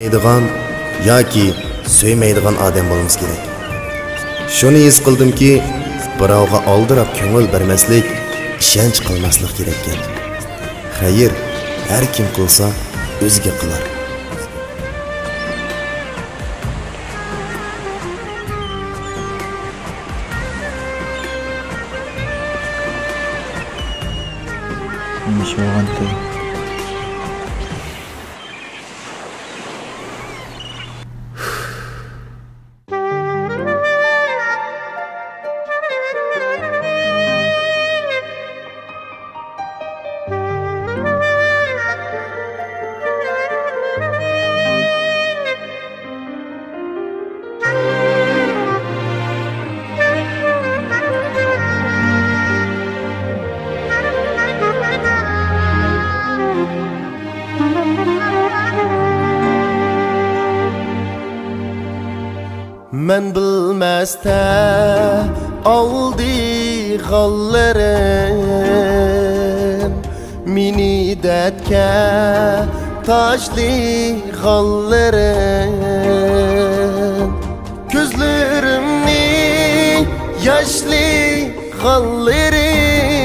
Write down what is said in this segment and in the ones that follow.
Sevmaydigan yoki sevmaydigan odam bo'limiz kerak. Shuni his qildimki, birovga oldirab ko'ngil bermaslik, ishonch qilmaslik kerak ekan. Xayr, har kim qilsa o'ziga qilar. Nima bo'lgandi? Men bilmezde aldı gallerim, mini detke taşlı gallerim, gözlerimni yaşlı gallerim,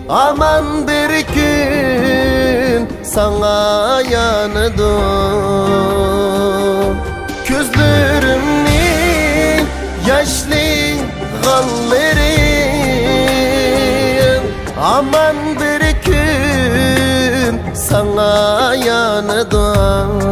aman bir gün sana yanıdım. Gözlerimni yaşlı gallerim, aman bir gün sana yanıdım.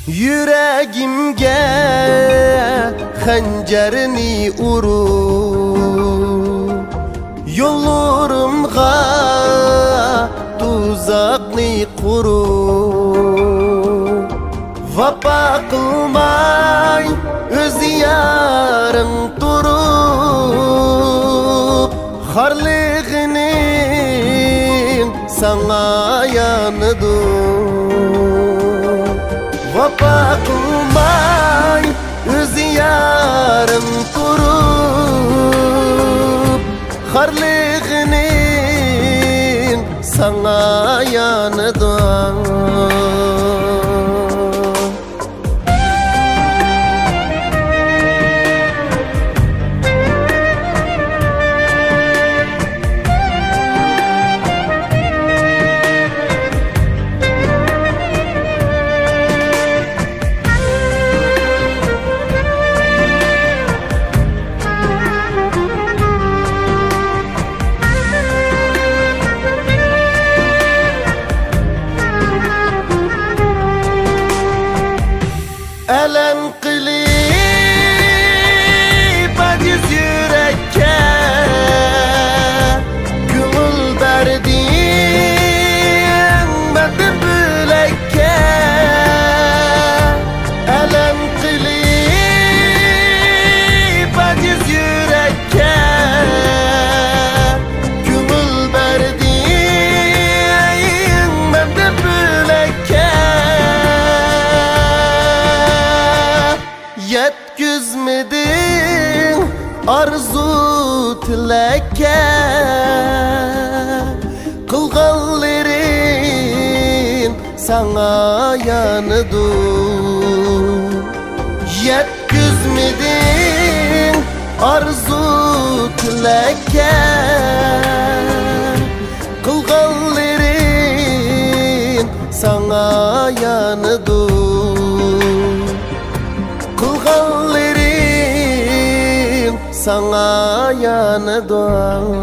Yüreğimge hancerini uru, yollarımga tuzakni kuru. Vapa kılmay öz yarın turup, harlığının sana yanıdım. Vapa kılmay öz yarım turup, harlığının sana yanıdım. Elem kılıp aciz yürekke gönül verdin bende bülekke. Elem kılıp aciz yürekke gönül verdin bende bülekke. Yetkizmedin arzu tileke, kılgallerin sana yanıdım. Yetkizmedin arzu tileke, kılgallerin sana yanıdım. Kılgallerim sana yanıdım.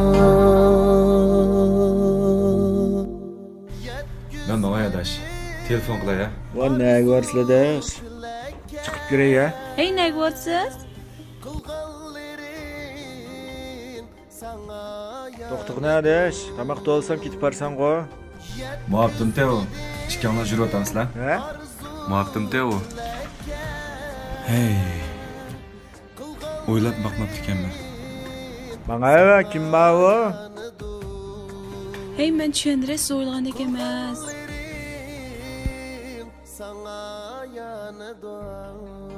Ben bana yadaş. Telefon kılay ya. Var ne varsınız? Çıkıp girey ya. Hey ne varsınız? Doktor ne adaş? Tamak da olsam kitip barsan go. Muhabdim Teo. İkkanlar жүріп отырсызlar. He? Muhabdim Teo. Hey. O'ylab bakmapti ekanman. Bana eve kim var o? Hey, men tushundirish o'ylagandek emas. Sana yanıdım